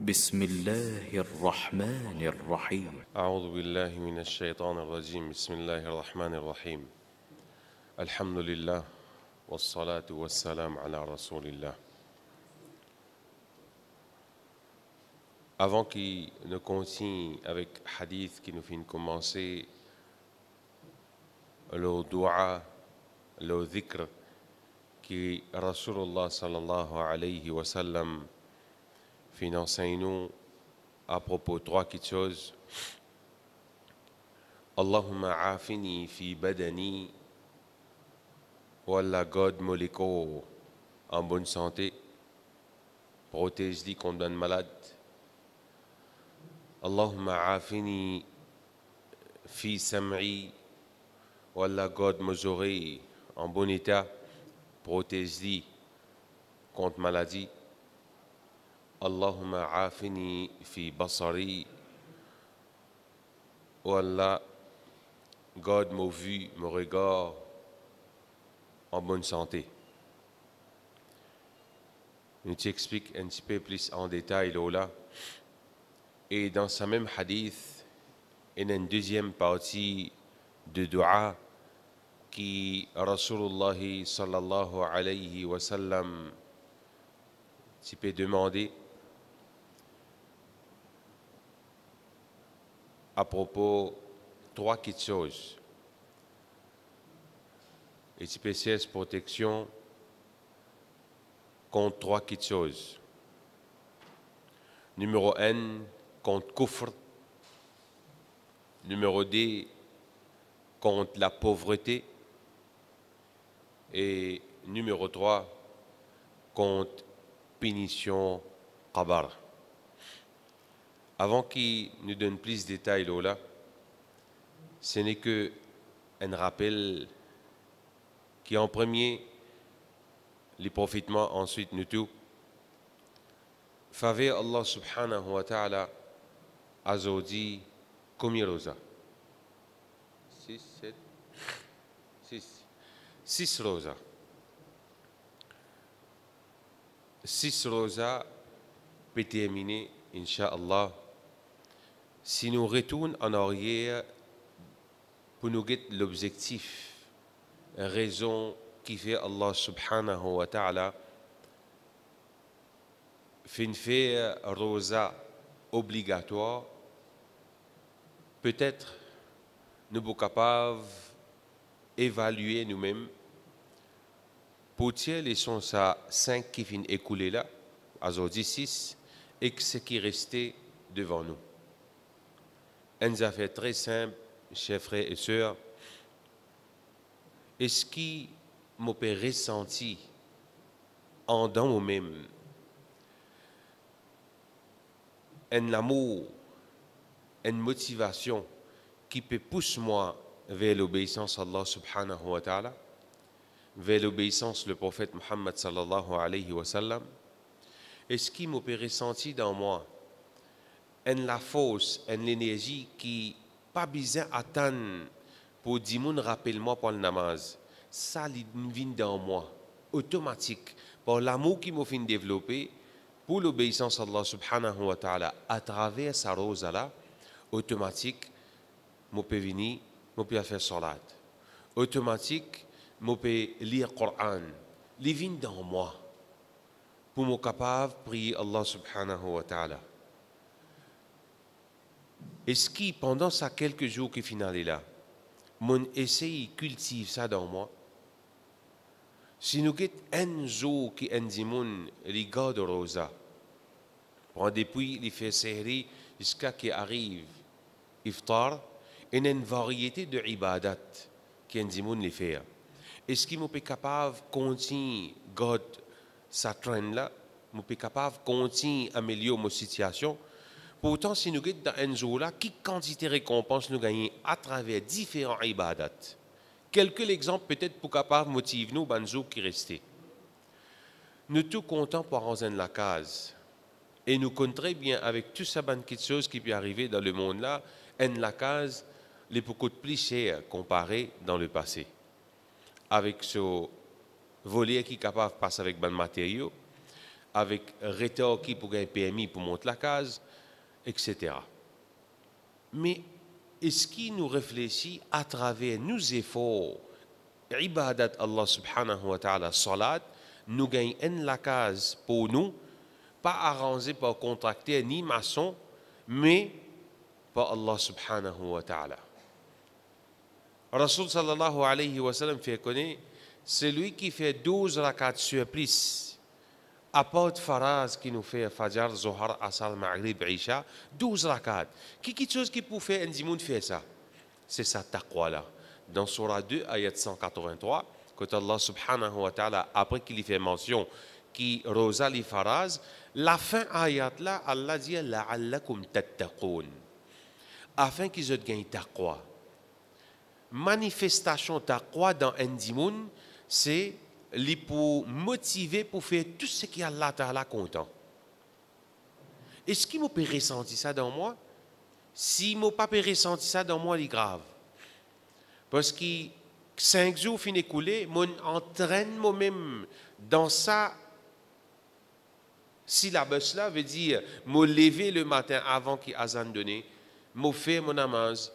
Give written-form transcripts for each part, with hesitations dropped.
بسم الله الرحمن الرحيم. أعوذ بالله من الشيطان الرجيم. بسم الله الرحمن الرحيم. الحمد لله والصلاة والسلام على رسول الله. Avant qu'il ne continue avec hadith qui nous fait commencer le dua, le dhikr qui Rasulullah sallallahu alayhi wa sallam fait enseigner à propos de trois choses. Allahumma afini fi badani, Wallah God moléco en bonne santé, protège-lui contre un malade. Allahumma afini fi sam'i, Wallah God mes oreilles en bon état, protège-lui contre maladie. Allahumma afini fi basari, Wallah God m'a vu, me regarde en bonne santé. Je t'explique un petit peu plus en détail là. Et dans ce même hadith, il y a une deuxième partie de dua qui Rasulullah sallallahu alayhi wa sallam peut demander à propos de trois choses. Et tu peux protection contre trois choses. Numéro 1, contre kufr. Numéro 2, contre la pauvreté. Et numéro 3, contre punition qabar. Avant qu'il nous donne plus de détails là, ce n'est que un rappel qui en premier, les profitements, ensuite nous tout. Favez Allah subhanahu wa ta'ala azodi combien rosa? 6 rosa. 6 rosa peut terminer, Inch'Allah. Si nous retournons en arrière pour nous guetter l'objectif, raison qui fait Allah subhanahu wa ta'ala fait une faire rosa obligatoire, peut-être nous sommes capables d'évaluer nous-mêmes pour tirer les sons à 5 qui finissent écoulés là, à 6, et ce qui restait devant nous. Une affaire très simple, chers frères et sœurs. Est-ce qui m'a ressenti en dans moi-même un amour, une motivation qui peut pousser moi vers l'obéissance à Allah subhanahu wa ta'ala, vers l'obéissance du prophète Muhammad sallallahu alayhi wa sallam? Est-ce qui m'a ressenti dans moi la force, l'énergie qui pas besoin d'attendre pour dire mon rappelle-moi pour le namaz? Ça vient dans moi, automatique, par l'amour qui m'a fait développer pour l'obéissance à Allah subhanahu wa ta'ala à travers sa rose là, automatique, je peux venir, je peux faire salat. Automatique, je peux lire le Coran. Il vient dans moi pour me capable de prier Allah subhanahu wa ta'ala. Est-ce que pendant ces quelques jours qui finissent là, mon essai cultive ça dans moi? Si nous avons un jour qui est un dimanche, regarde rosa, depuis les fait série jusqu'à qui arrive iftar, il y a une variété de ibadat qui est un dimanche les fait. Est-ce qu'il est capable de continuer God sa traîne là, je suis capable de continuer à améliorer ma situation? Pourtant, si nous sommes dans un jour là, quelle quantité de récompenses nous gagnons à travers différents ibadats? Quelques exemples peut-être pour capable motiver nous dans le jour qui restait. Nous sommes tous contents pour rentrer dans la case. Et nous connaissons très bien avec tout ça de choses qui peuvent arriver dans le monde là, en la case, les beaucoup plus chères comparé dans le passé. Avec ce volet qui est capable de passer avec des matériaux, avec retard qui pour gagner PMI pour monter la case, etc. Mais est-ce qu'il nous réfléchit à travers nos efforts, ibadat Allah subhanahu wa ta'ala, salat, nous gagnons la case pour nous, pas arrangé par contracter ni maçon, mais par Allah subhanahu wa ta'ala. Rasul sallallahu alayhi wa sallam fait connaître, celui qui fait 12 rakats sur plus, à part de Faraz qui nous fait Fajr, Zohar, Asar, Maghrib, Isha, 12 rakats. Quelque chose qui peut faire un dimoun fait ça. C'est sa taqwa là. Dans Surah 2, ayat 183, quand Allah subhanahu wa ta'ala, après qu'il y fait mention, qui rosa li Faraz, la fin ayat là, Allah dit la'allakum tattaqoun. Afin qu'ils aient gagné taqwa. Manifestation taqwa dans un dimoun, c'est les pour motiver pour faire tout ce qui Allah Ta'ala content. Est-ce qu'il m'a pas ressenti ça dans moi? Si m'a pas ressenti ça dans moi, il est grave. Parce que 5 jours fin écoulés, mon entraîne moi-même dans ça. Si la bus là veut dire, me lever le matin avant qu'il azan donné, me faire mon namaz,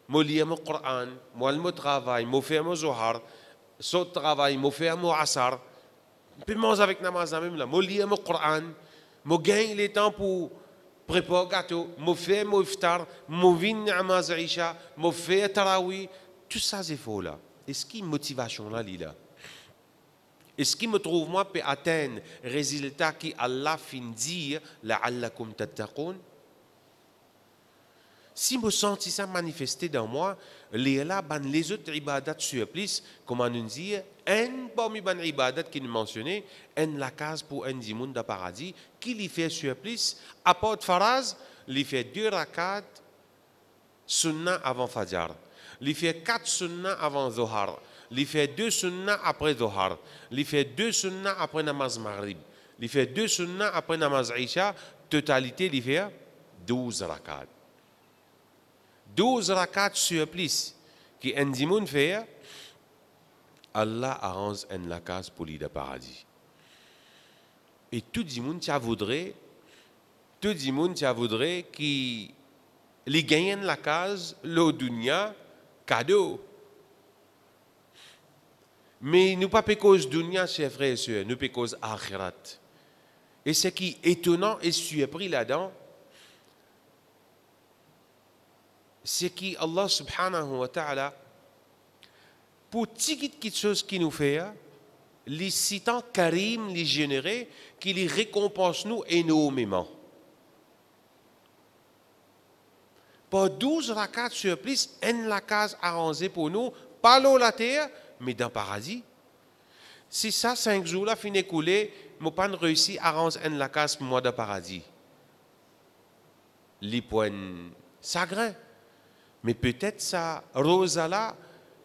me lire mon Coran, moi le travail, me faire mon zohar, saut travail, me faire mon asar, puis manger avec namaz même là, me lire mon Coran, me gagner le temps pour préparer gâteau, me faire mon iftar, me venir namaz isha, me faire tarawih, tout ça c'est faux là. Est-ce qu'il y a une motivation là, là? Est-ce qu'il me trouve moi peut atteindre le résultat qui Allah fin dire la'allakum tattaqoun? Si je sens ça manifester dans moi, les autres ibadat sur plus, comme on nous dit, un parmi les ibadat qui nous mentionnait, un la case pour un dimoun de paradis, qui lui fait sur plus, à part de Faraz, il fait 2 rakats sunnah avant Fajr, il fait 4 sunnah avant Zohar, il fait 2 sunnah après Zohar, il fait 2 sunnah après namaz Maghrib, il fait 2 sunnah après namaz Isha, totalité, il fait 12 rakats. 12 rakats sur plus qui un dimoun fait, Allah arrange un la case pour lui de paradis. Et tout dimoun tu voudrait qui les gagne la case le dunya cadeau. Mais nous pas cause dunya chers frères et sœurs, nous cause akhirat. Et ce qui est étonnant et surpris là-dedans, c'est qu'Allah subhanahu wa ta'ala, pour quelque chose qui nous fait, les citants karim, les générés, qui les récompense nous énormément. Pour 12 rakats sur plus, une la case arrangée pour nous, pas l'eau la terre, mais dans le paradis. Si ça, 5 jours là, fin écoulé, je n'ai pas réussi à arranger une la case pour moi dans le paradis. Les points sagrins. Mais peut-être ça, Rosa-là,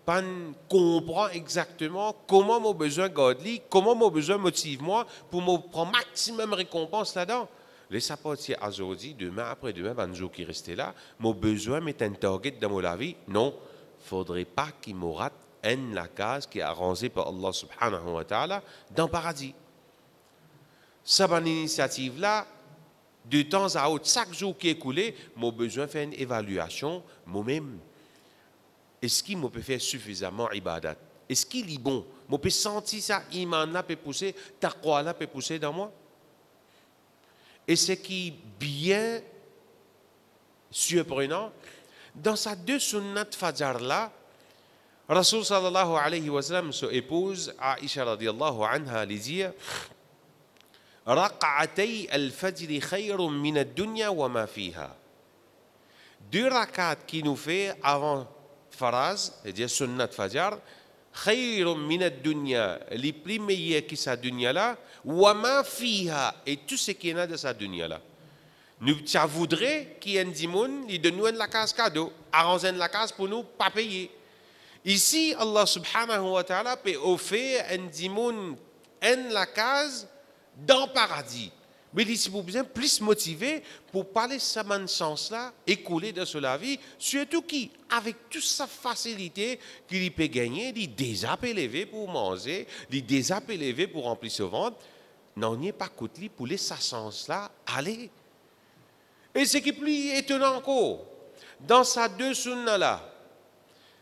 pas comprend exactement comment mon besoin godly, comment mon besoin motive moi pour me prendre maximum récompense là-dedans. Laissez pas dire aujourd'hui, demain, après-demain, un jour qui restait là, mon besoin met un target dans ma vie. Non, faudrait pas qu'il me rate la case qui est arrangée par Allah subhanahu wa ta'ala dans le paradis. Ça, bonne initiative-là, de temps à autre, chaque jour qui est écoulé, mon besoin de faire une évaluation moi-même. Est-ce qu'il me peut faire suffisamment ibadat? Est-ce qu'il est bon? Je peux sentir ça, iman là peut pousser, taqwa là peut pousser dans moi? Et ce qui est bien surprenant, dans sa 2 sunnat fajr là, Rasul sallallahu alayhi wa sallam, son épouse, Aisha radiallahu anha, lui dit, رقعتي الفجر خير من الدنيا وما فيها. 2 rakats qui nous fait avant Faraz, c'est-à-dire sunnat fajr, خير من الدنيا, les plus meilleurs qui sa dunya là, وما فيها, et tout ce qui est là de sa dunya là. Nous voudrait qu'il y ait un dimoun, il donne nous la case cadeau, arrange la case pour nous, pas payer. Ici, Allah subhanahu wa ta'ala peut offrir un dimoun la case dans le paradis. Mais il faut bien plus motivé pour parler de ce sens-là, écouler de cela vie, surtout qui, avec toute sa facilité qu'il peut gagner, il est déjà élevé pour manger, il est déjà élevé pour remplir son ventre. non, n'y est pas coûté pour les sens là, allez. Et ce qui est plus étonnant encore, dans sa deux sunna là,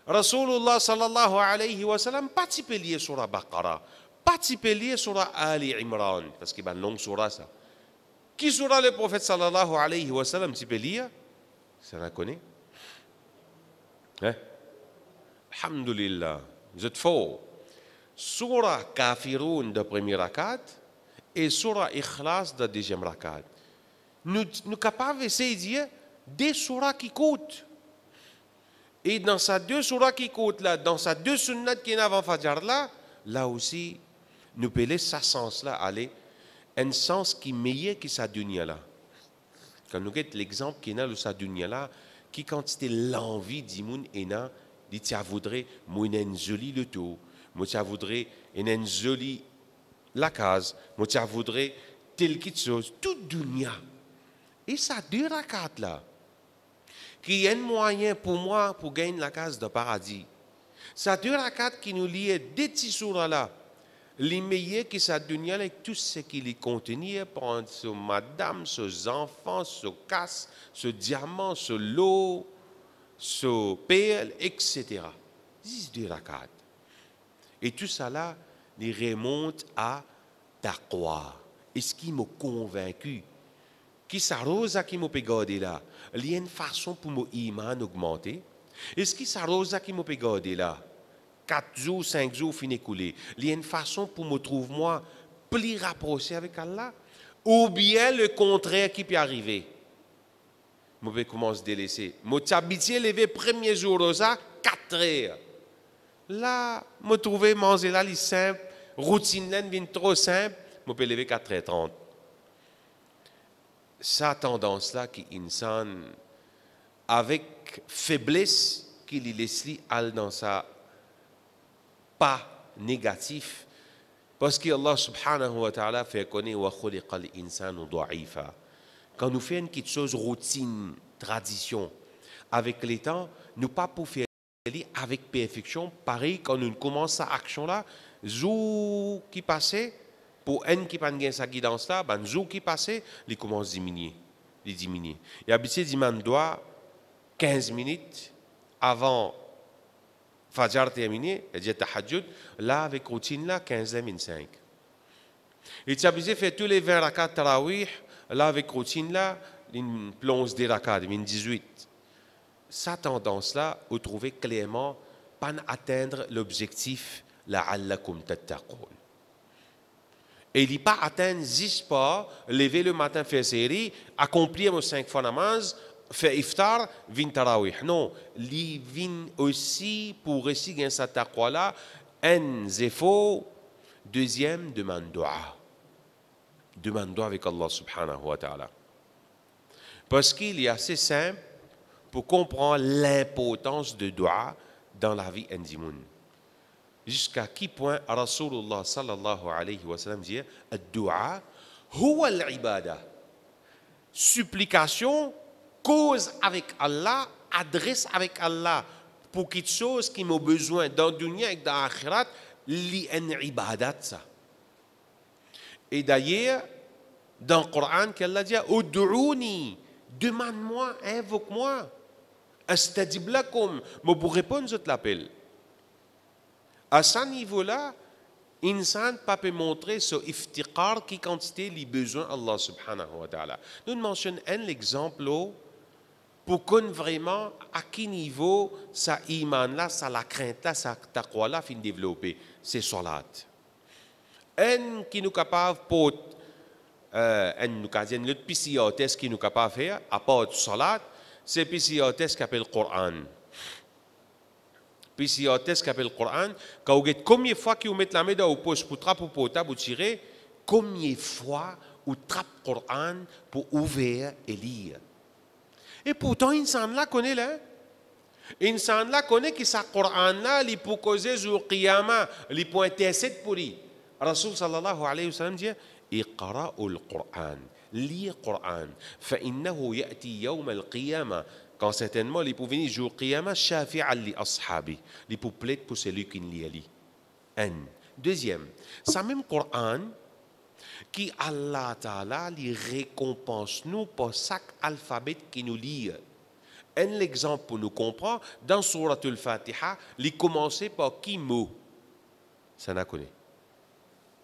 Rasulullah sallallahu alayhi wa sallam, pas lié sur la Baqara, pas lié sur la Ali Imran, parce qu'il y a une longue surah ça. Qui sera le prophète sallallahu alayhi wa sallam lié? Ça la connaît? Hein? Alhamdulillah, vous êtes fort. Surah Kafirun de premier rakat et Surah Ikhlas de deuxième rakat. Nous sommes capables d'essayer de dire des surahs qui coûtent. Et dans ces deux surahs qui coûtent là, dans ces deux sunnats qui sont avant Fajr là, là aussi, nous pouvons ce sens-là aller, un sens qui est meilleur que sa dunya là. Quand nous avons l'exemple qui est dans sa dunya là, qui quand c'était l'envie d'Imoun et na, dit tu voudrais, moi une jolie le tout, moi tu voudrais une jolie la case, moi tu voudrais telle quelque chose, toute dunya. Et ça deux rakats là, qui est un moyen pour moi pour gagner la case de paradis. Ça deux rakats qui nous lient des petits surahs là, les meilleurs qui ça dunya avec tout ce qui les contenait, prendre ce madame, ce enfants, ce casse, ce diamant, ce lot, ce perle, etc. 10 rakats. Et tout ça là, les remonte à taqwa. Et ce qui m'a convaincu, qui s'arrose qui m'a pégardé là, il y a une façon pour mon iman augmenter. Et ce qui s'arrose qui m'a pégardé là, 4 jours, 5 jours fin écoulés, il y a une façon pour me trouver moi plus rapproché avec Allah, ou bien le contraire qui peut arriver. Je vais commencer à délaisser. Je suis habitué lever premier jour rosa 4 heures. Là, je trouve manger là, les simple, routine là, vient trop simple, je peux lever 4h30. Sa tendance-là qui insan avec faiblesse qu'il laisse aller dans sa pas négatif parce que Allah subhanahu wa ta'ala fait connaître wa khuliqal insanu da'ifa. Quand nous faisons quelque chose routine, tradition, avec les temps, nous pas pour faire avec perfection, pareil quand nous commençons cette action-là, jour qui passait, pour un qui n'a pas sa guidance là, ben jour qui passait, il commence à diminuer. Il diminue. Et habitué d'imam doit 15 minutes avant Fajr terminé, il dit tahajjud, là avec routine là 15h25. Et tu as habitué faire tous les 20 rakats tarawih, là avec routine là, une plonge des rakats, une 18. Sa tendance là, vous trouvez clairement pas atteindre l'objectif la'allakum tattaqun. Et il n'est pas atteindre juste pas, lever le matin, faire série, accomplir 5 fois namaz, faire iftar, vin tarawih. Non, il vient aussi pour réussir dans cette taqwa là, un effort, deuxième, demande dua. Demande dua avec Allah subhanahu wa ta'ala. Parce qu'il est assez simple pour comprendre l'importance de dua dans la vie indimoune. Jusqu'à qui point Rasulullah sallallahu alayhi wa sallam dit ad-du'a huwa al-ibada. Supplication, cause avec Allah, adresse avec Allah pour quelque chose qui m'a besoin dans le dunya et dans l'akhirat, li en ibadat ça. Et d'ailleurs, dans le Coran, qu'Allah dit ud'ouni, demande-moi, invoque-moi. Astajib lakum, mais pour répondre, je te l'appelle. À ce niveau-là, insan ne peut montrer ce iftiqar qui quantité les besoins Allah subhanahu wa ta'ala. Nous mentionnons un exemple pour qu'on vraiment à quel niveau sa iman là, sa la crainte là, sa taqwa là fin développer, c'est salat. Un qui nous capable pour un nous cadien le pisiates qui nous capable faire à part de salat, c'est pisiates qui appelle Coran. Pisiates qui appelle le Coran, quand vous avez combien de fois que vous mettez la main dans vos poches pour trapper au potable ou tirer, combien de fois vous trappez le Coran pour ouvrir et lire. Et pourtant, l'insan là connaît là. L'insan là connaît que ce Coran là, il peut causer jour qiyamah, il peut intercéder pour lui. Rasul sallallahu alayhi wa sallam dit Iqra'ul Coran, lire le Coran, فإنه يأتي يوم القيامة. Quand certainement, il peut venir jour qiyamah, shafi'an li ashabi. Il peut plaider pour celui qui lit. Un. Deuxième, ça même Coran, qui Allah Ta'ala les récompense nous pour chaque alphabet qui nous lit. Un exemple pour nous comprendre, dans Surat al-Fatiha, il commence par qui mot? Ça n'a connu.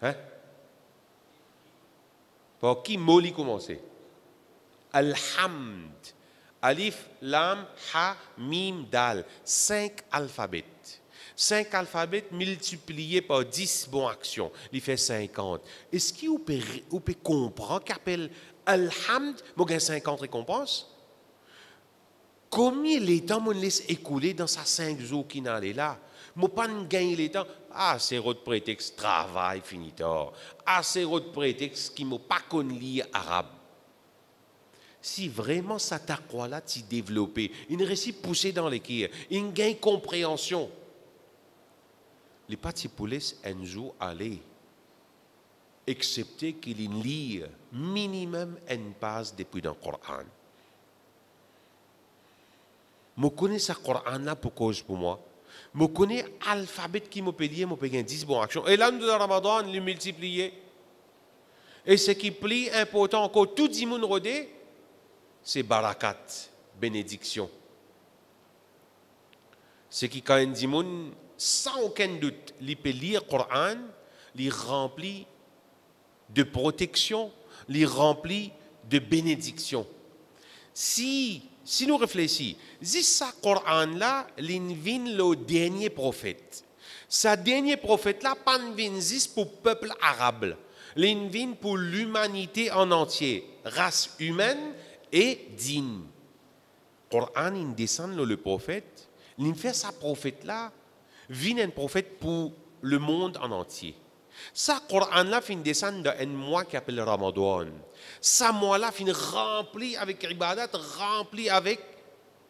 Hein? Par qui mot il commence? Alhamd. Alif, Lam, Ha, Mim, Dal. 5 alphabets. 5 alphabets multipliés par 10 bonnes actions. Il fait 50. Est-ce que vous pouvez comprendre qu'appelle Alhamd, moi j'ai 50 récompenses? Combien de temps on laisse écouler dans ces 5 jours qui n'allaient là? Moi pas gagner le temps. Ah, c'est votre prétexte, travail fini tard. Ah, c'est votre prétexte qui m'a pas connu lire arabe. Si vraiment ça taqwa là t'y développer, une récit poussé dans les cœurs, une gain compréhension. Les petits poulets un jour aller, excepté qu'il lit minimum une page depuis dans le Coran. Je connais ce Coran là pour cause pour moi. Je connais l'alphabet qui m'a payé, je peux gagner 10 bonnes actions. Et là, nous, dans Ramadan, le multiplier. Et ce qui est plus important encore, tout le monde rodé, c'est barakat, bénédiction. Ce qui, quand on dit, sans aucun doute, il peut lire le Coran, il remplit de protection, il remplit de bénédiction. Si nous réfléchissons, si ce Coran-là, il vient le dernier prophète. Ce dernier prophète-là, pas vient pour le peuple arabe. Il vient pour l'humanité en entier, race humaine et digne. Le Coran, il descend le prophète, il fait ce prophète-là, vient un prophète pour le monde en entier. Ce Coran-là, il descend dans un mois qui s'appelle Ramadan. Ce mois-là, il rempli avec ibadat, rempli avec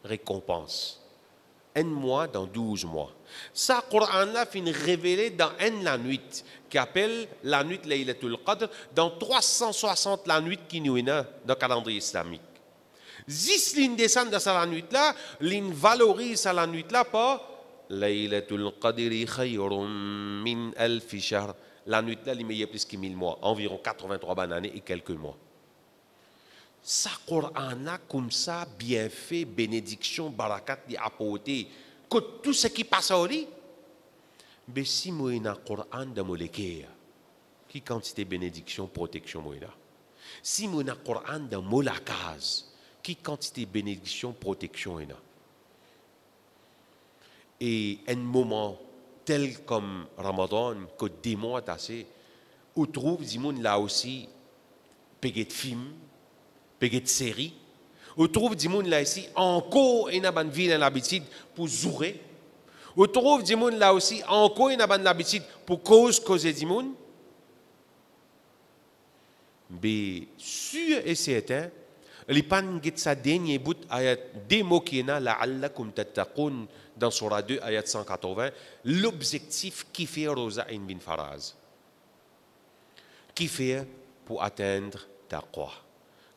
récompense. Un mois dans 12 mois. Ce Coran-là, il révélé dans la nuit, qui appelle la nuit Laylatul Qadr, dans 360 la nuit qui nous est dans le calendrier islamique. Si l'in descend dans cette nuit-là, l'in valorise cette nuit-là par Laylatul Qadri khayrun min alfi shahr. La nuit-là, il y a plus que 1000 mois, environ 83 années et quelques mois. Ça, Coran-là, comme ça, bien fait, bénédiction, barakat, il apporté, que tout ce qui passe au lit. Mais si moi, il y a un Coran dans mon cœur, qui quantité bénédiction, protection, moi, là. Si moi, il y a un Coran dans mon case, qui quantité bénédiction, protection, là. Et un moment tel comme Ramadan, que des mois passés, on trouve des gens là aussi, payés de films, payés de séries. On trouve des gens là aussi, encore une bonne vie dans l'habitude pour jouer. On trouve des gens là aussi, encore une bonne habitude pour causer des gens. Mais sûr et certain, les pannes qui sa dernier bout ayat des mots qui na la'allakum tattaqun dans Surah 2 ayat 180, l'objectif qui fait Rosa bin Faraz, qui fait pour atteindre taqwa.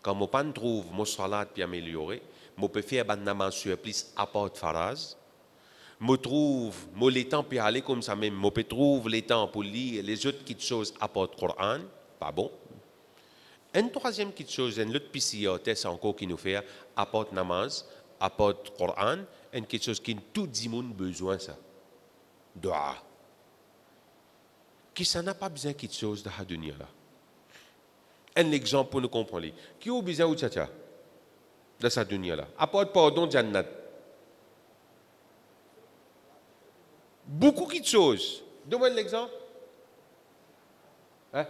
Quand mon pan trouve mon salat puis améliorer, mon peut faire ban namaz sur plus à part Faraz, me trouve mon les temps puis aller comme ça même, mon peut trouve les temps pour lire les autres petites choses à part Coran, pas bon. Une troisième petite chose, une autre pisciote, c'est encore qui nous fait apporte namaz, apporte Coran, une quelque chose qui tout le monde besoin ça. Dua. Qui ça n'a pas besoin de quelque chose de la dunya là. Un exemple pour nous comprendre. Qui a besoin de ça de sa dunya là. Apporte pardon Jannat. Beaucoup de choses. Donne-moi l'exemple. Hein?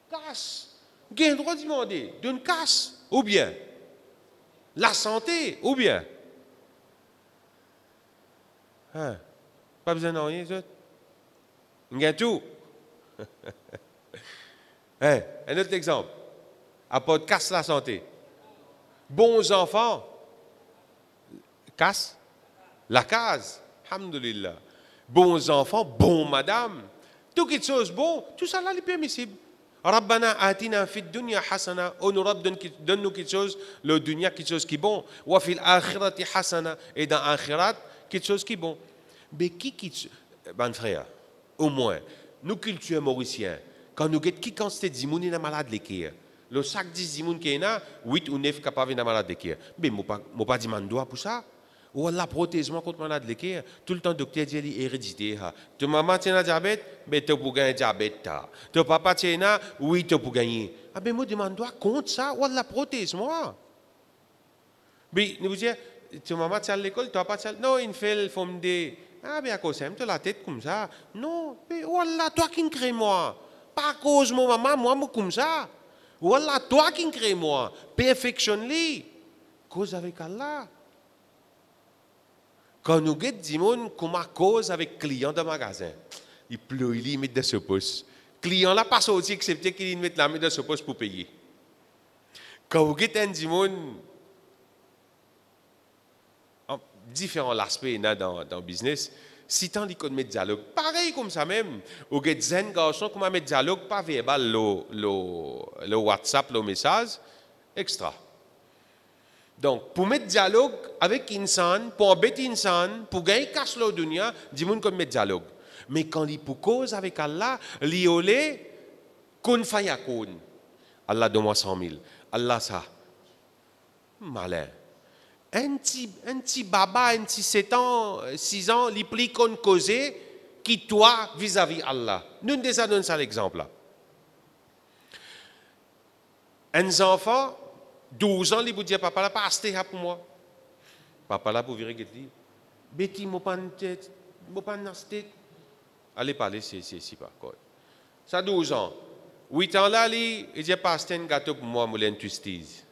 Casse. Vous avez le droit de demander d'une casse ou bien la santé ou bien. Hein? Pas besoin de rien, ça. Vous avez tout. Hein? Un autre exemple. Apporte casse la santé. Bons enfants. Casse la case. Alhamdulillah. Bons enfants, bon madame. Tout quelque chose bon, tout ça là est permissible. Rabbana atina fid dunya hasana, honorable donne-nous quelque chose, le dunya quelque chose qui est bon, wa fil akhirati hasana, et dans akhirat quelque chose qui est bon. Mais qui ben frère, au moins, nous culture mauriciens, Quand nous avons qui quantité de gens qui sont malades de cœur. Le sac 10 gens qui sont 8 ou 9 capables de malade de cœur. Mais je ne pas demander pour ça. Ou la prothèse contre malade de cœur. Tout le temps, le docteur dit qu'il est hérédité. Ta maman a un diabète, mais tu peux gagner un diabète. Ton papa a un, oui, tu peux gagner. Ah ben moi demande contre ça, ou la prothèse moi. Mais nous vous dire, ta maman est à l'école, ton papa non, il fait le forme de ah ben à cause de la tête comme ça. Non, mais voilà toi qui me crée moi. Pas à cause de mon maman, moi comme ça. Voilà toi qui me crée moi. Perfectionne-les. Cause avec Allah. Quand nous avons des gens qui ont cause avec client de magasin, il pleut, il met de ce poste. Client là pas sorti excepté qu'il met la main de ce poste pour payer. Quand vous avez des gens différents aspects dans le business, si tant qu'on met dialogue, pareil comme ça même, vous avez des garçons qui mettent dialogue pas verbal, le WhatsApp, le message, extra. Donc, pour mettre dialogue avec insan, pour embêter insan, pour gagner cash la dunya, dis moun comme mettre dialogue. Mais quand il pour cause avec Allah, li olé kun fayakun. Allah donne-moi 100 000. Allah ça. Malin. Un petit baba, un petit 7 ans, 6 ans, li pli kon causé qui toi vis-à-vis Allah. Nous déjà donne ça l'exemple là. Un enfant 12 ans, il vous dit, papa, là, pas acheter pour moi. Papa, là, pour virer, il dit, Betty, moi, pas acheter. Allez parler, c'est pas quoi. Ça, 12 ans. 8 ans, là, il dit, pas acheter un gâteau pour moi, moi, l'intustise.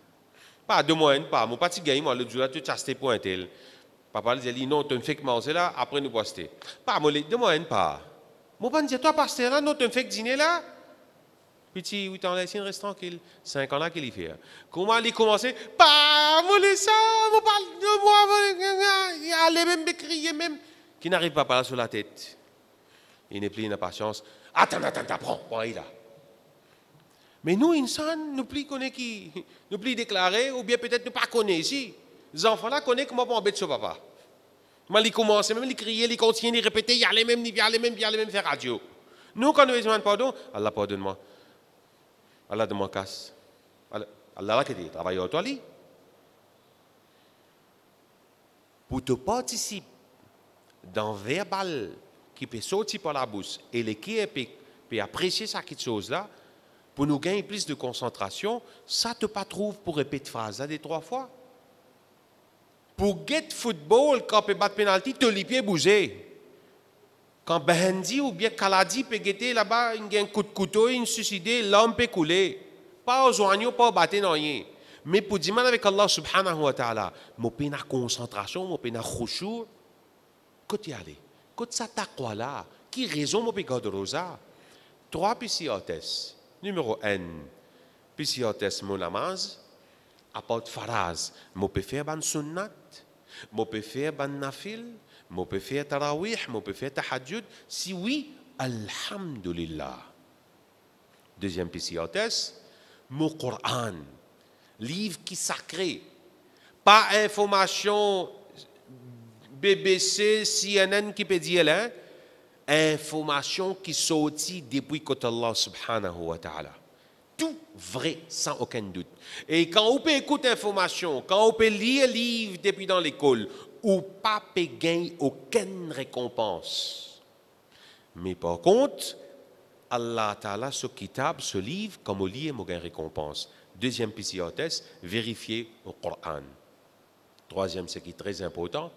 Pas de moi, pas. Moi, pas de gagner, moi, le jour là, tu as acheté pour un tel. Papa, il dit, non, tu me fais que manger là, après, nous acheter. Pas, moi, de moi, pas. Moi, pas dire, toi, pas acheter là, non, tu me fais que dîner là. Petit 8 ans là, il reste tranquille. 5 ans là, qu'il y fait. Comment il commence? Pas, moi, ça, moi, parle de moi, il allait même me crier, même. Qui n'arrive pas par là sur la tête. Il n'est plus d'impatience. Attends, prends, là. Mais nous, insan, nous plus connaît qui, nous plus déclaré, ou bien peut-être nous pas connaît ici. Les enfants là connaissent comment on embête sur papa. Mais ils commencent, même ils crier, ils continuent, ils répéter, il allait même faire radio. Nous, quand nous demandons pardon, Allah pardonne-moi. Allah de mon casse. Allah qui dit, travaille au toilette. Pour te participer dans le verbal qui peut sortir par la bouche et l'équipe peut apprécier cette chose-là, pour nous gagner plus de concentration, ça te pas trouve pour répéter phrase des 3 fois. Pour get football, quand peut battre penalty, te les pieds bouger. Quand Behendi ou bien Kaladi peut guetter là-bas, il y a un coup de couteau, il suicidé, l'homme peut couler. Pas aux oignons, pas au battre, non rien. Mais pour dire avec Allah subhanahu wa ta'ala, mon péna concentration, mon péna khushu, côté aller. Côté ça taqwa là, qui raison mon péga de rosa. 3 PCOTS. Numéro 1, PCOTS mon namaz, apporte faraz, mon peut faire ban sunnat, mon peut faire ban nafil, je peux faire tarawih, je peux faire tahajjud. Si oui, alhamdulillah. Deuxième PCOTS, mon Coran, livre qui sacré. Pas information BBC, CNN qui peut dire là, information qui sortit depuis que Allah subhanahu wa ta'ala. Tout vrai, sans aucun doute. Et quand on peut écouter information, quand on peut lire livre depuis dans l'école, ou pas gagner aucune récompense. Mais par contre, Allah Ta'ala, ce kitab, ce livre, comme on lit, il y a une récompense. Deuxième PCOTS, vérifier au Coran. Troisième, ce qui est très important,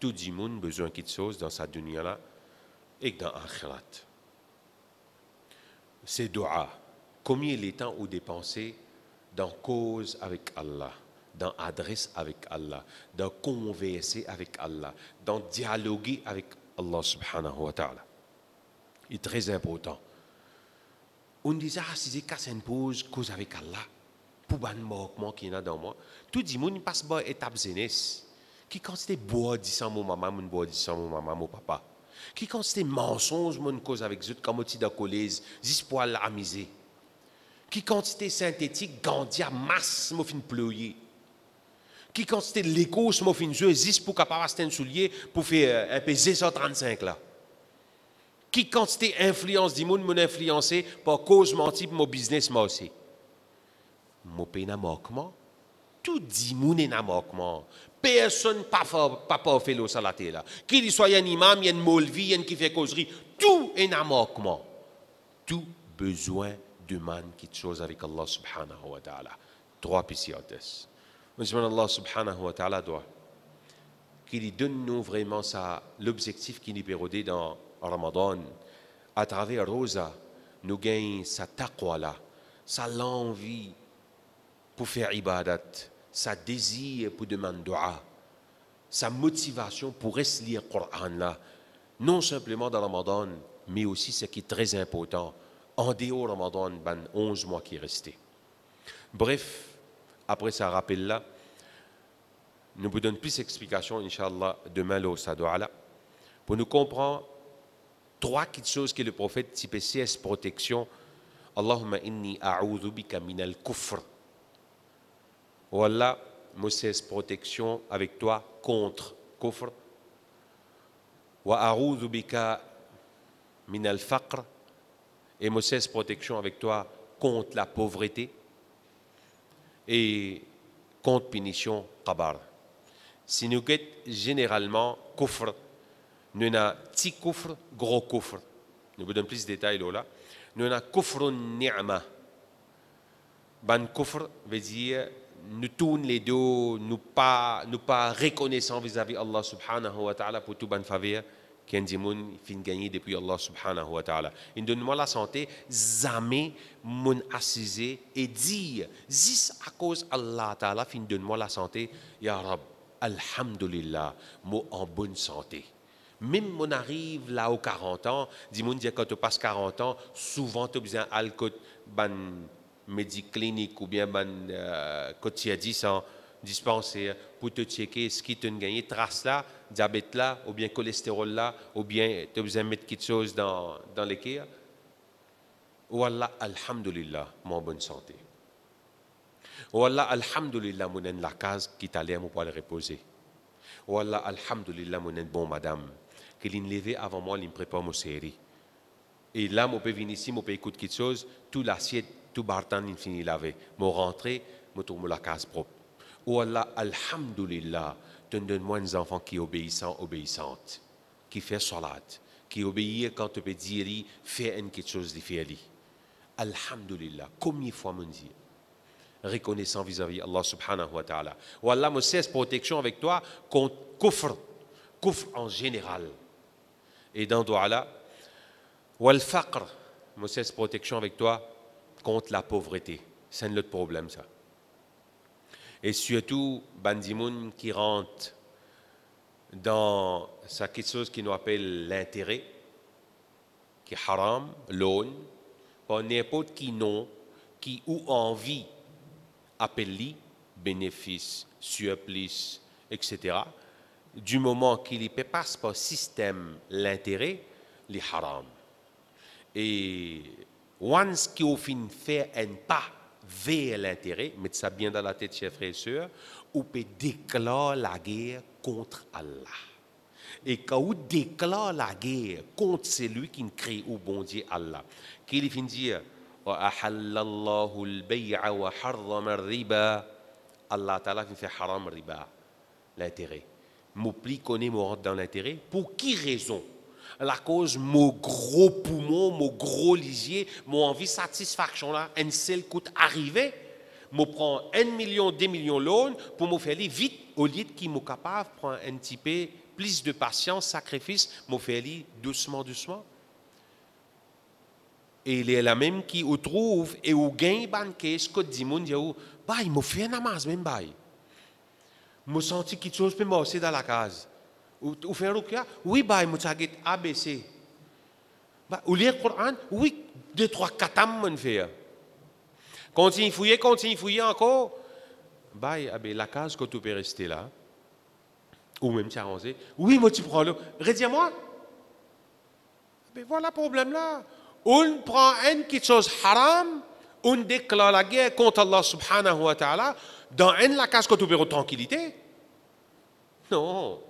tout le monde a besoin de quelque chose dans sa dunya là et dans l'akhirat. C'est dua. Combien il est temps où dépenser dans cause avec Allah, dans adresse avec Allah, dans converser avec Allah, dans dialoguer avec Allah subhanahu wa ta'ala. Il est très important. On disait, si j'ai cassé une pause, cause avec Allah, pour ban manquement qui est dans moi, tout le monde passe par étape zénès. Qui quand c'était boire, dit sans mon maman, mon boire, dit sans mon maman, mon papa. Qui quand c'était mensonge, mon cause avec eux, comme on dit dans le collège, juste pour l'amuser. Qui quantité synthétique, gandia, masse, m'a fin pleurer. Qui quantité l'écosse, m'a fin jouer, juste pour capable acheter un soulier, pour faire un peu 135 là. Qui quantité influence du monde m'ont influencé par cause menti pour mon business moi aussi. Mon pays n'a manquement. Tout dit moun est n'a manquement. Personne pas fait le salaté là. Qu'il soit un imam, il y a une molvi, qui fait causerie, tout est n'a manquement. Tout besoin demande quelque chose avec Allah subhanahu wa ta'ala. Trois pisiates. Allah subhanahu wa ta'ala doit qu'il donne nous vraiment ça l'objectif qui nous pérodé dans Ramadan à travers Rosa nous gagne sa taqwa là, sa l'envie pour faire ibadat, sa désir pour demander dua, sa motivation pour rester lire le Coran là, non simplement dans Ramadan, mais aussi ce qui est très important en dehors Ramadan, 11 mois qui est resté. Bref, après ce rappel là, nous vous donnons plus d'explications, Inch'Allah, demain au Sadoala, pour nous comprendre trois petites choses que le prophète type CS protection. Allahumma inni a'udhu bika min al-kufr. Wallah, Moses protection avec toi contre kufr. Wa a'udhu bika min al-faqr. Et Moses protection avec toi contre la pauvreté et contre punition qabar. Si nous avons généralement kufr, nous avons petit kufr, gros kufr. Nous vous donnons plus de détails là. Nous avons kufr ni'ma. Ban kufr veut dire nous tournons les dos, nous pas reconnaissants vis-à-vis Allah subhanahu wa ta'ala pour tout ban faveur qui dit moun fin gagner depuis Allah subhanahu wa ta'ala. Il donne-moi la santé, jamais moun assisé et dire zis à cause Allah ta'ala fin donne-moi la santé, ya Rab. Alhamdulillah, moi en bonne santé. Même on arrive là aux 40 ans, dis-moi quand tu passes 40 ans, souvent tu as besoin d'alcool, ban médiclinique ou bien ban quand 10 ans dispensaire pour te checker ce qui te gagné, trace là, diabète là, ou bien cholestérol là, ou bien tu as besoin de mettre quelque chose dans l'équerre. Wallah, alhamdulillah, moi en bonne santé. Wallah, alhamdulillah, mon la case qui t'allait, moi pour le reposer. Wallah, alhamdulillah, mon bon madame, qui l'a levé avant moi, il me prépare mon série. Et là, moi peux venir ici, moi peux écouter quelque chose, tout l'assiette, tout bartan, il finit laver. Moi rentrer, moi trouve la case propre. Wallah, alhamdulillah, donne-moi des enfants qui obéissants, obéissantes, qui font salat, qui obéissent quand tu peux dire, fais quelque chose de faire. Alhamdulillah, combien de fois mon Dieu? Reconnaissant vis-à-vis Allah subhanahu wa ta'ala. Wallah, me cesse protection avec toi contre kufr en général. Et dans doua là, wal faqr, me cesse protection avec toi contre la pauvreté. C'est notre problème ça. Et surtout, bandimoun qui rentre dans ça quelque chose qui nous appelle l'intérêt, qui est haram, loan, par n'importe qui non, qui ou envie appelé bénéfice, surplus, etc. Du moment qu'il ne passe par système l'intérêt, les haram. Et once qu'il fin fait un pas vers l'intérêt, mettez ça bien dans la tête, chers frères et sœurs, on peut déclarer la guerre contre Allah. Et quand on déclare la guerre contre celui qui crée au bon Dieu Allah, qu'il fin dire وأحل الله البيع وحرم الربا. Allah Ta'ala fait haram riba, l'intérêt. M'oublie qu'on est mort dans l'intérêt. Pour qui raison? La cause, mon gros poumon, mon gros lisier, mon envie de satisfaction là, un seul coup arrivé, je prends 1 million, 2 millions loan pour me faire vite, au lieu qu'il m'est capable de prendre un petit peu plus de patience, sacrifice, me faire doucement, doucement. Et il est la même qui ou trouve et ou gagne banque ce que dit mon Dieu bah il m'a fait un namaz même bah me senti quelque chose peut m'asseoir dans la case ou faire rukia oui bah il m'a tagit ABC bah ou lire Coran oui 2 3 4 ans mon faire continue fouiller encore bah la case que tu peux rester là ou même t'arranger oui moi tu prends le redis-moi mais voilà le problème là. On prend quelque chose haram, on déclare la guerre contre Allah subhanahu wa ta'ala, dans la case que tu peux tranquillité. Non.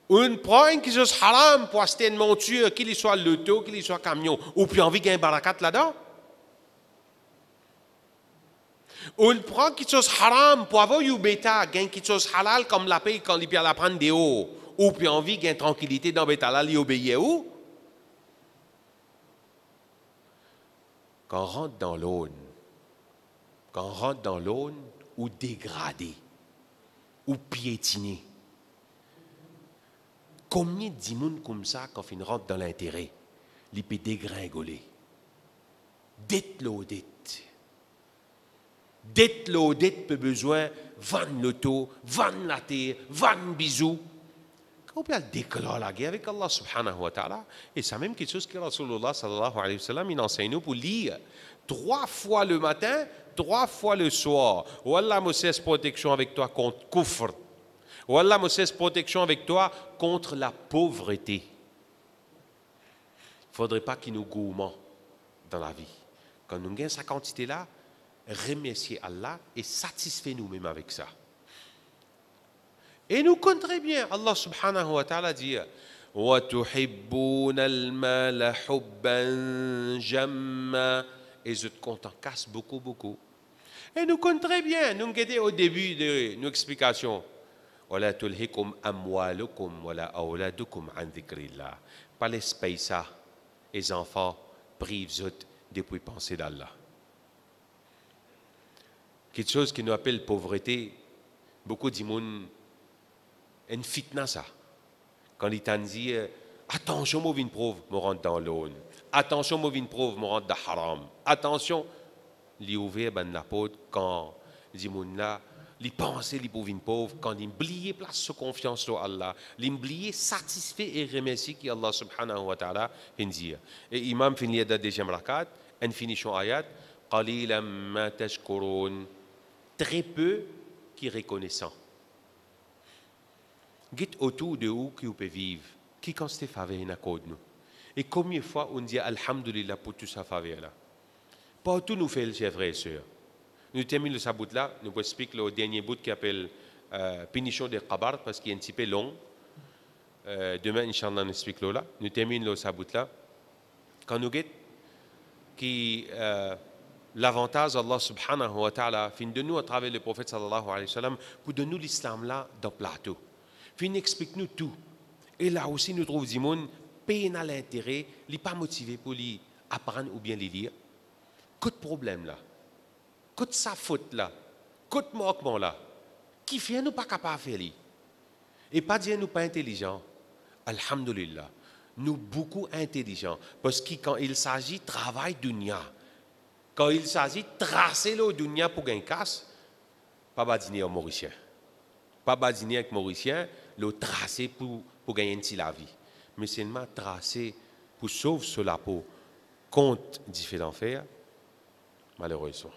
On prend quelque chose haram pour acheter une monture, qu'il soit l'auto, qu'il soit camion, ou puis envie qu'il y ait un barakat là-dedans. On prend quelque chose haram pour avoir eu bêta, quelque chose halal comme la paix quand il peut la prendre des hauts, ou puis envie qu'il y ait une tranquillité dans bêta là, il obéit où? Quand on rentre dans l'aune, ou dégradé, ou piétiné, combien de gens comme ça, quand ils rentrent dans l'intérêt, ils peuvent dégringoler? Dette l'audite. Dette l'audite peut besoin vendre l'auto, vendre la terre, vendre bisous. Quand on peut déclarer la guerre avec Allah subhanahu wa ta'ala, et c'est même quelque chose que Rasulullah sallallahu alayhi wa sallam, il enseigne nous pour lire 3 fois le matin, 3 fois le soir. Wallah, me cesse protection avec toi contre kufr. Wallah, me cesse protection avec toi contre la pauvreté. Il ne faudrait pas qu'il nous gourmand dans la vie. Quand nous gagnons sa quantité-là, remercier Allah et satisfait nous-mêmes avec ça. Et nous comptons très bien, Allah subhanahu wa ta'ala dit وَتُحِبُّونَ الْمَالَ حُبًّا جَمًّا. Et je te compte en casse beaucoup. Et nous comptons très bien, nous sommes au début de nos explications. وَلَا تُلْهِكُمْ أَمْوَالُكُمْ وَلَا أَوْلَادُكُمْ عَنْ ذِكْرِ اللَّهِ. Pas l'espace ça, les enfants privent depuis penser d'Allah. Quelque chose qui nous appelle pauvreté, beaucoup disent une fitna ça. Quand ils t'ont dit attention, moi une preuve, me rentre dans l'aune. Attention, moi une preuve, me rentre dans haram. Attention, les ouvert ben la porte quand les là, les penser les pauvres une pauvre quand ils oublient place sur confiance sur Allah, ils oublient satisfait et remercier qui Allah subhanahu wa ta'ala dit. Et imam finit la deuxième rakat, en finissant ayat, qalilan ma tashkurun. Très peu qui reconnaissant. Dites autour de vous qui vous pouvez vivre, qui constate faveur à nous. Et combien de fois on dit alhamdulillah pour tout ça faveur là. Pas tout nous fait, chers frères et sœurs. Nous terminons ce bout là, nous expliquons le dernier bout qui appelle punition des qabar parce qu'il est un petit peu long. Demain, Inch'Allah, nous expliquons là. Nous terminons ce bout là. Quand nous guettons qui l'avantage Allah subhanahu wa ta'ala fin de nous à travers le prophète sallallahu alayhi wa sallam pour de nous l'islam là dans le plateau. Fin explique nous tout. Et là aussi nous trouvons des gens peine à l'intérêt, ils pas motivés pour les apprendre ou bien les lire. Quel problème là? Quelle sa faute là? Quel manquement là? Qui fait nous pas capable de faire? Et pas dire nous pas intelligents. Alhamdulillah. Nous beaucoup intelligents parce que quand il s'agit de travail dunya, quand il s'agit de tracer le dunya pour gagner casse, pas badiner aux Mauriciens. Pas badiner avec Mauriciens, le tracer pour gagner une la vie. Mais seulement tracer pour sauver sur la peau contre différents faits, malheureusement.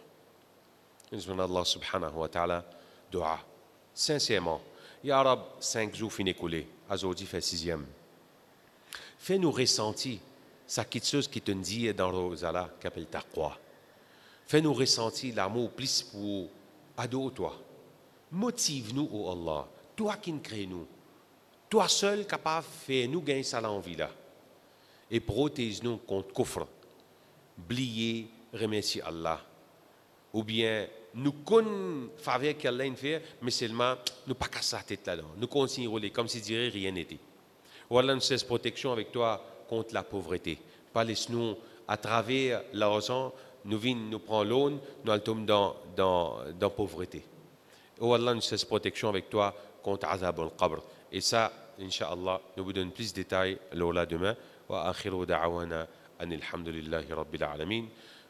Allah subhanahu wa ta'ala, dua. Sincèrement, Ya Rab, 5 jours fin écoulés, aujourd'hui fait 6e. Fais-nous ressentir ça quelque chose qui te dit dans Rosala, qui appelle taqwa. Fais-nous ressentir l'amour plus pour adorer toi. Motive-nous, oh Allah, toi qui nous crée nous. Toi seul capable de faire nous gagner ça l'envie là. Et protège-nous contre kufr. Oublier, remercier Allah. Ou bien, nous connaissons faveur qu'Allah nous fait, mais seulement, nous pas casser la tête là-dedans. Nous continuons comme si dirait rien n'était. Ou Allah nous cesse protection avec toi contre la pauvreté. Pas laisse-nous, à travers l'argent, nous venons, nous prenons l'aune, nous tombons dans la pauvreté. Ou Allah nous cesse protection avec toi contre azab al-qabr. Et ça, Inch'Allah, nous vous donnons plus de détails là demain. Wa akhiru da'awana anil hamdulillahi rabbil alamin.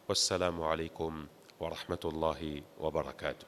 Wassalamu alaikum wa rahmatullahi wa barakatuh.